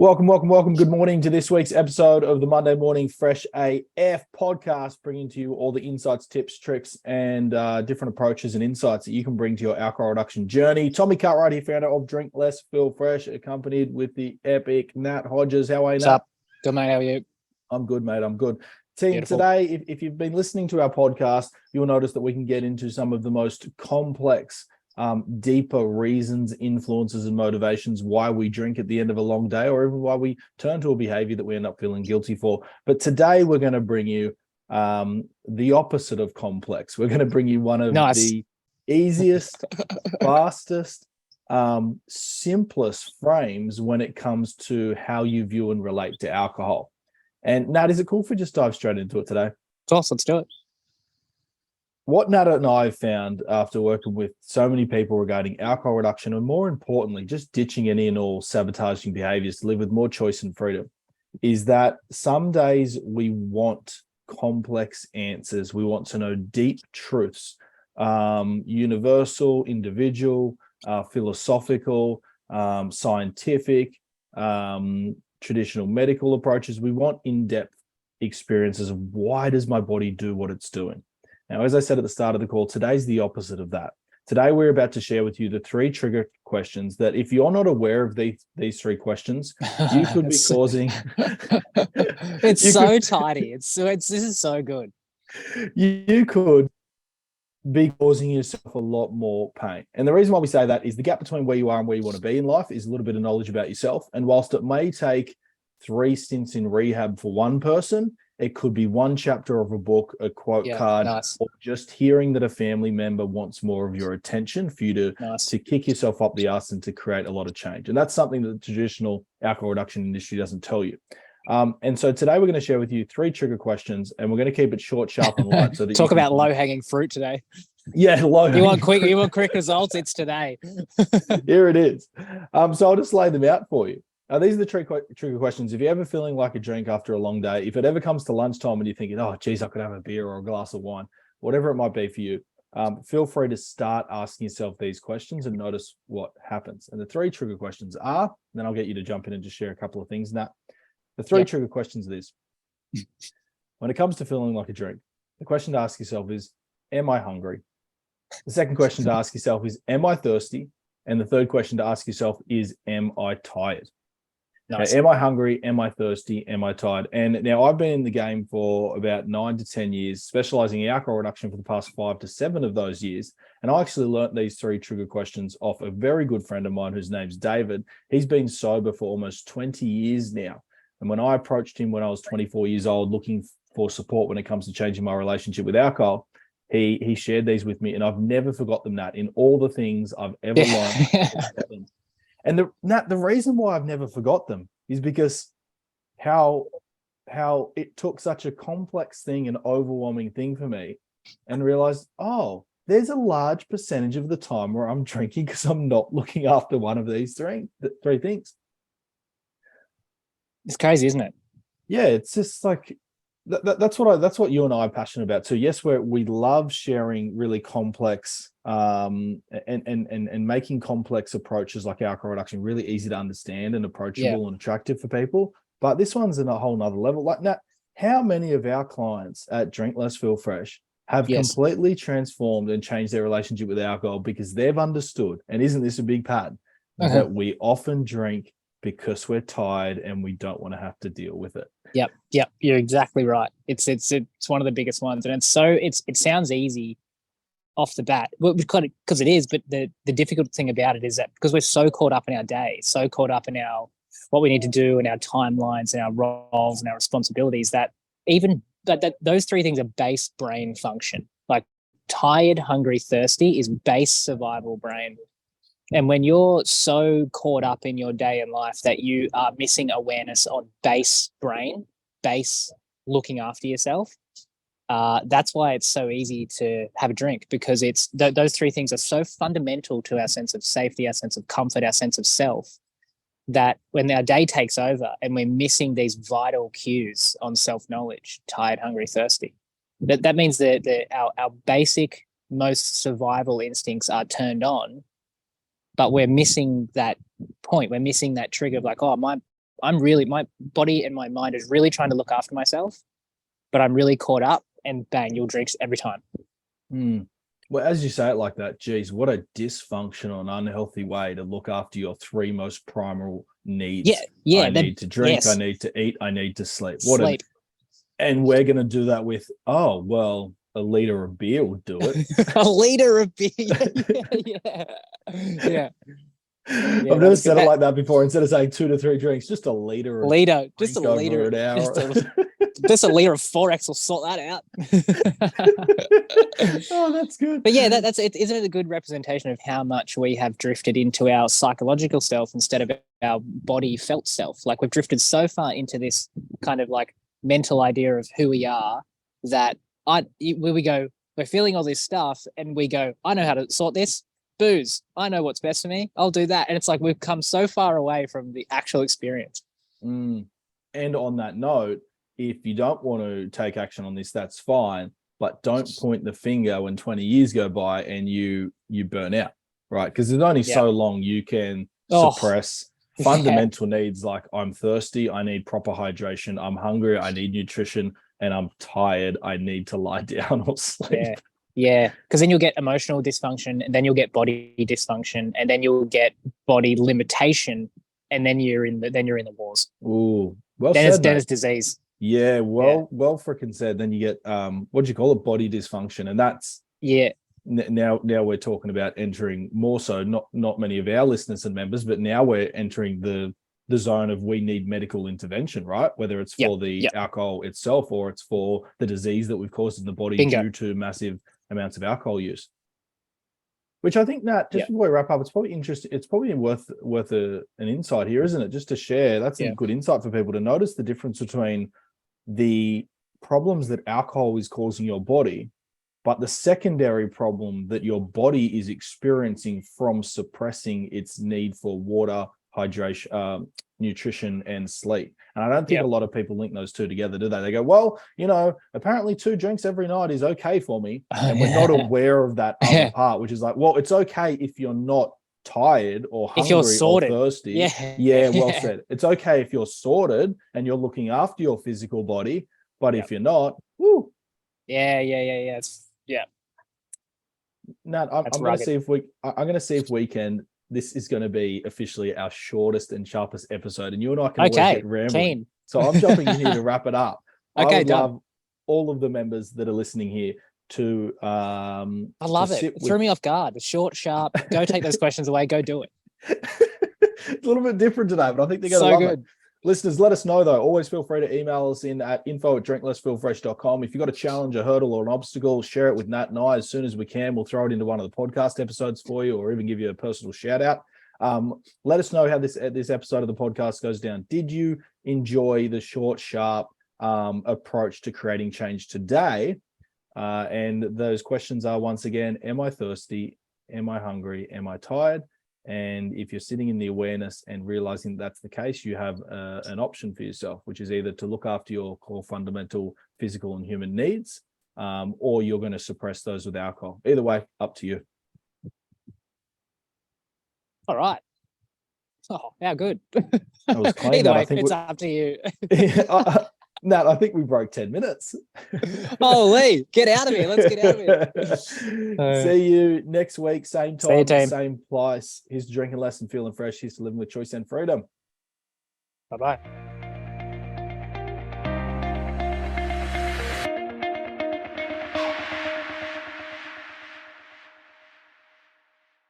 Welcome. Good morning to this week's episode of the Monday Morning Fresh AF podcast, bringing to you all the insights, tips, tricks, and different approaches and insights that you can bring to your alcohol reduction journey. Tommy Cartwright here, founder of Drink Less, Feel Fresh, accompanied with the epic Nat Hodges. How are you, What's Nat? up? Good, mate. How are you? I'm good, mate. I'm good. Team, Beautiful. Today, if you've been listening to our podcast, you'll notice that we can get into some of the most complex deeper reasons, influences, and motivations why we drink at the end of a long day, or even why we turn to a behavior that we end up feeling guilty for. But today we're going to bring you the opposite of complex. We're going to bring you one of the easiest, fastest, simplest frames when it comes to how you view and relate to alcohol. And Nat, is it cool if we just dive straight into it today? Of course, let's do it. What Nat and I have found after working with so many people regarding alcohol reduction, and more importantly, just ditching any and all sabotaging behaviors to live with more choice and freedom, is that some days we want complex answers. We want to know deep truths, universal, individual, philosophical, scientific, traditional medical approaches. We want in-depth experiences of why does my body do what it's doing? Now, as I said at the start of the call, today's the opposite of that. Today, we're about to share with you the three trigger questions that if you're not aware of these three questions, you could be causing... It's so tidy. This is so good. You could be causing yourself a lot more pain. And the reason why we say that is the gap between where you are and where you want to be in life is a little bit of knowledge about yourself. And whilst it may take 3 stints in rehab for one person, it could be one chapter of a book, a quote card, or just hearing that a family member wants more of your attention for you to kick yourself up the arse and to create a lot of change. And that's something that the traditional alcohol reduction industry doesn't tell you. And so today we're going to share with you 3 trigger questions, and we're going to keep it short, sharp, and light. So that talk about low-hanging fruit today. Yeah, You want quick results? It's today. Here it is. So I'll just lay them out for you. These are the trigger questions. If you're ever feeling like a drink after a long day, if it ever comes to lunchtime and you're thinking, oh, geez, I could have a beer or a glass of wine, whatever it might be for you, feel free to start asking yourself these questions and notice what happens. And the 3 trigger questions are, then I'll get you to jump in and just share a couple of things, Nat. The 3 trigger questions are this. When it comes to feeling like a drink, the question to ask yourself is, am I hungry? The second question to ask yourself is, am I thirsty? And the third question to ask yourself is, am I tired? Nice. Am I hungry? Am I thirsty? Am I tired? And now I've been in the game for about 9 to 10 years, specializing in alcohol reduction for the past 5 to 7 of those years. And I actually learned these 3 trigger questions off a very good friend of mine whose name's David. He's been sober for almost 20 years now. And when I approached him when I was 24 years old, looking for support when it comes to changing my relationship with alcohol, he shared these with me, and I've never forgot them, Nat, in all the things I've ever learned. And the reason why I've never forgot them is because how it took such a complex thing, an overwhelming thing for me, and realized, oh, there's a large percentage of the time where I'm drinking because I'm not looking after one of these three things. It's crazy, isn't it? Yeah, it's just like that's what you and I are passionate about too. Yes, we love sharing really complex and making complex approaches like alcohol reduction really easy to understand and approachable and attractive for people. But this one's in a whole nother level. Like, Nat, how many of our clients at Drink Less, Feel Fresh have completely transformed and changed their relationship with alcohol because they've understood, and isn't this a big pattern, that we often drink because we're tired and we don't want to have to deal with it. Yep. You're exactly right. It's one of the biggest ones, and it sounds easy off the bat, because it is. But the difficult thing about it is that because we're so caught up in our day, so caught up in what we need to do and our timelines and our roles and our responsibilities, that even that those 3 things are base brain function. Like tired, hungry, thirsty is base survival brain. And when you're so caught up in your day and life that you are missing awareness on base brain, base looking after yourself, that's why it's so easy to have a drink, because it's those 3 things are so fundamental to our sense of safety, our sense of comfort, our sense of self, that when our day takes over and we're missing these vital cues on self-knowledge, tired, hungry, thirsty, that means that our basic, most survival instincts are turned on, but we're missing that point. We're missing that trigger of like, oh, I'm really, my body and my mind is really trying to look after myself, but I'm really caught up, and bang, you'll drink every time. Well, as you say it like that, geez, what a dysfunctional and unhealthy way to look after your three most primal needs. Yeah. I need to drink, yes. I need to eat, I need to sleep. And we're going to do that with, oh, well, a liter of beer would do it. A liter of beer. Yeah. I've never said it like that before. Instead of saying 2 to 3 drinks, just a liter. Just a liter. An hour. Just a liter of 4X will sort that out. Oh, that's good. But yeah, that's it. Isn't it a good representation of how much we have drifted into our psychological self instead of our body felt self? Like we've drifted so far into this kind of like mental idea of who we are that we go, we're feeling all this stuff and we go, I know how to sort this. Booze. I know what's best for me. I'll do that. And it's like we've come so far away from the actual experience. And on that note, if you don't want to take action on this, that's fine. But don't point the finger when 20 years go by and you burn out, right? Because there's only so long you can suppress fundamental needs like I'm thirsty, I need proper hydration, I'm hungry, I need nutrition, and I'm tired, I need to lie down or sleep. Yeah, because then you'll get emotional dysfunction, and then you'll get body dysfunction, and then you'll get body limitation, and then you're in the wars. Ooh, well then said. It's disease. Yeah, well freaking said. Then you get what do you call it? Body dysfunction, and that's Now we're talking about entering more so not many of our listeners and members, but now we're entering the zone of we need medical intervention, right? Whether it's for the alcohol itself or it's for the disease that we've caused in the body due to massive amounts of alcohol use. Which I think, Nat, just before we wrap up, it's probably interesting. It's probably worth an insight here, isn't it? Just to share. That's a good insight for people to notice the difference between the problems that alcohol is causing your body, but the secondary problem that your body is experiencing from suppressing its need for water, hydration, nutrition, and sleep. And I don't think a lot of people link those two together, do they? They go, well, apparently 2 drinks every night is okay for me. And we're not aware of that other part, which is like, well, it's okay if you're not tired or hungry, if you're sorted, or thirsty. Well said. It's okay if you're sorted and you're looking after your physical body, but if you're not, woo. Nat, I'm going to see if we can. This is going to be officially our shortest and sharpest episode, and you and I can always get rambling. So I'm jumping in here to wrap it up. I would love all of the members that are listening here to. I love it. It threw me off guard. Short, sharp. Go take those questions away. Go do it. It's a little bit different today, but I think they're going to love it. Listeners, let us know, though. Always feel free to email us in at info@drinklessfeelfresh.com. If you've got a challenge, a hurdle, or an obstacle, share it with Nat and I as soon as we can. We'll throw it into one of the podcast episodes for you, or even give you a personal shout out. Let us know how this episode of the podcast goes down. Did you enjoy the short, sharp approach to creating change today? And those questions are, once again, am I thirsty? Am I hungry? Am I tired? And if you're sitting in the awareness and realizing that's the case, you have an option for yourself, which is either to look after your core fundamental physical and human needs, or you're going to suppress those with alcohol. Either way, up to you. All right. Oh, how good. That was clean. Either way, it's up to you. Nat, I think we broke 10 minutes. Holy, get out of here. Let's get out of here. See you next week. Same time, same place. Here's to drinking less and feeling fresh. Here's to living with choice and freedom. Bye-bye.